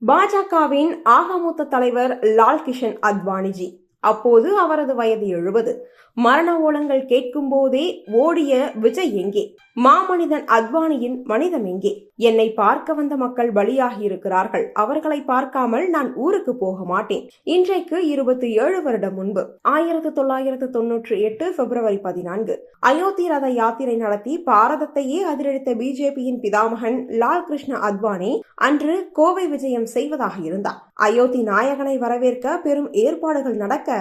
பாஜகவின் ஆகமூத்த தலைவர் லால் கிஷன் அத்வானிஜி. அப்போது அவரது வயது 70. மரண ஓலங்கள் கேட்கும் போதே ஓடிய விஜய் எங்கே? மாமனிதன் அத்வானியின் மனிதம் எங்கே? என்னை பார்க்க வந்த மக்கள் பலியாகி இருக்கிறார்கள். அவர்களை பார்க்காமல் நான் ஊருக்கு போக மாட்டேன். இன்றைக்கு 27 வருடம் முன்பு 1998 பிப்ரவரி 14 அயோத்தி ரத யாத்திரை நடத்தி பாரதத்தையே அதிரடித்த பிஜேபியின் பிதாமகன் லால் கிருஷ்ண அத்வானி அன்று கோவை விஜயம் செய்வதாக இருந்தார். அயோத்தி நாயகனை வரவேற்க பெரும் ஏற்பாடுகள் நடக்க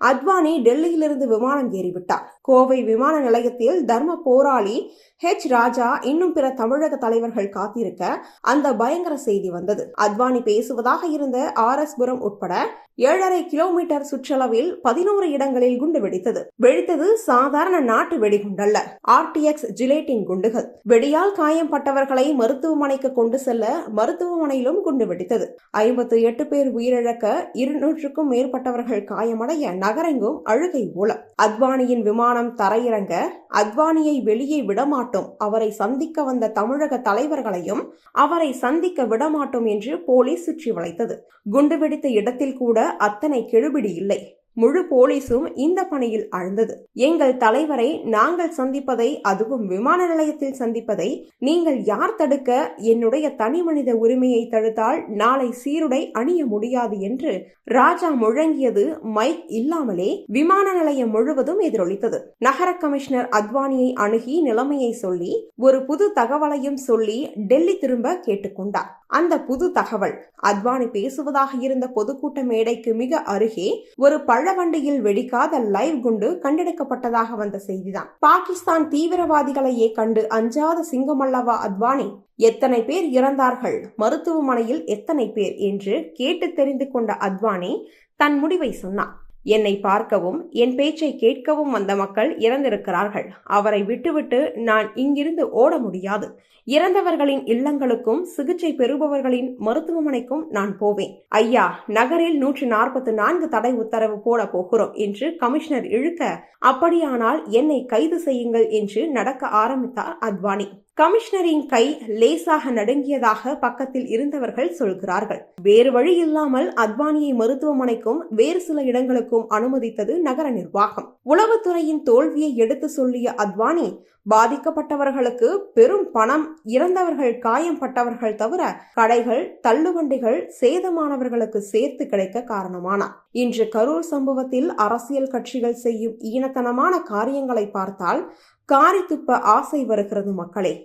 அத்வானி டெல்லியிலிருந்து விமானம் ஏறிவிட்டார். கோவை விமான நிலையத்தில் தர்ம போராளி ராஜா இன்னும் பிற தமிழக தலைவர்கள் காத்திருக்க அந்த பயங்கர செய்தி வந்தது. அத்வானி பேசுவதாக இருந்த புரம் உட்பட 7.5 கிலோமீட்டர் சுற்றளவில் 11 இடங்களில் குண்டு வெடித்தது சாதாரண நாட்டு வெடிகுண்டல்ல, RTX ஜிலேட்டின் குண்டுகள். வெடியால் காயம்பட்டவர்களை மருத்துவமனைக்கு கொண்டு செல்ல மருத்துவமனையிலும் குண்டு வெடித்தது. 58 பேர் உயிரிழக்க 200க்கும் மேற்பட்டவர்கள் காயமடைய நகரெங்கும் அழுகை ஓலம். அத்வானியின் விமானம் தரையிறங்க அத்வானியை வெளியே விடமாட்டோம், அவரை சந்திக்க வந்த தமிழக தலைவர்களையும் அவரை சந்திக்க விடமாட்டோம் என்று போலீஸ் சுற்றி வளைத்தது. குண்டு வெடித்த இடத்தில் கூட அத்தனை கெடுபிடி இல்லை. முழு போலீசும் இந்த பணியில் ஆழ்ந்தது. எங்கள் தலைவரை நாங்கள் சந்திப்பதை, அதுவும் விமான நிலையத்தில் சந்திப்பதை நீங்கள் யார் தடுக்க? என்னுடைய தனி மனித உரிமையை தடுத்தால் நாளை சீருடை அணிய முடியாது என்று ராஜா முழங்கியது மைக் இல்லாமலே விமான நிலையம் முழுவதும் எதிரொலித்தது. நகர கமிஷனர் அத்வானியை அணுகி நிலைமையை சொல்லி ஒரு புது தகவலையும் சொல்லி டெல்லி திரும்ப கேட்டுக்கொண்டார். அந்த புது தகவல் அத்வானி பேசுவதாக இருந்த பொதுக்கூட்ட மேடைக்கு மிக அருகே ஒரு பழவண்டியில் வெடிக்காத லைவ் குண்டு கண்டெடுக்கப்பட்டதாக வந்த செய்திதான். பாகிஸ்தான் தீவிரவாதிகளையே கண்டு அஞ்சாத சிங்கமல்லவா அத்வானி? எத்தனை பேர் இறந்தார்கள், மருத்துவமனையில் எத்தனை பேர் என்று கேட்டு தெரிந்து கொண்ட அத்வானி தன் முடிவை சொன்னார். என்னை பார்க்கவும் என் பேச்சை கேட்கவும் வந்த மக்கள் இறந்திருக்கிறார்கள். அவரை விட்டுவிட்டு நான் இங்கிருந்து ஓட முடியாது. இறந்தவர்களின் இல்லங்களுக்கும் சிகிச்சை பெறுபவர்களின் மருத்துவமனைக்கும் நான் போவேன். ஐயா, நகரில் 144 தடை உத்தரவு போட போகிறோம் என்று கமிஷனர் இழுக்க, அப்படியானால் என்னை கைது செய்யுங்கள் என்று நடக்க ஆரம்பித்தார் அத்வானி. கமிஷனரின் கை லேசாக நடுங்கியதாக பக்கத்தில் இருந்தவர்கள் சொல்கிறார்கள். வேறு வழி இல்லாமல் அத்வானியை மருத்துவமனைக்கும் வேறு சில இடங்களுக்கும் அனுமதித்தது நகர நிர்வாகம். உளவுத்துறையின் தோல்வியை எடுத்து சொல்லிய அத்வானி, பாதிக்கப்பட்டவர்களுக்கு பெரும் பணம், இறந்தவர்கள் காயம்பட்டவர்கள் தவிர கடைகள், தள்ளுவண்டிகள் சேதமானவர்களுக்கு சேர்த்து கிடைக்க காரணமானார். இன்று கரூர் சம்பவத்தில் அரசியல் கட்சிகள் செய்யும் ஈனத்தனமான காரியங்களை பார்த்தால் காரி துப்ப ஆசை வருகிறது மக்களே.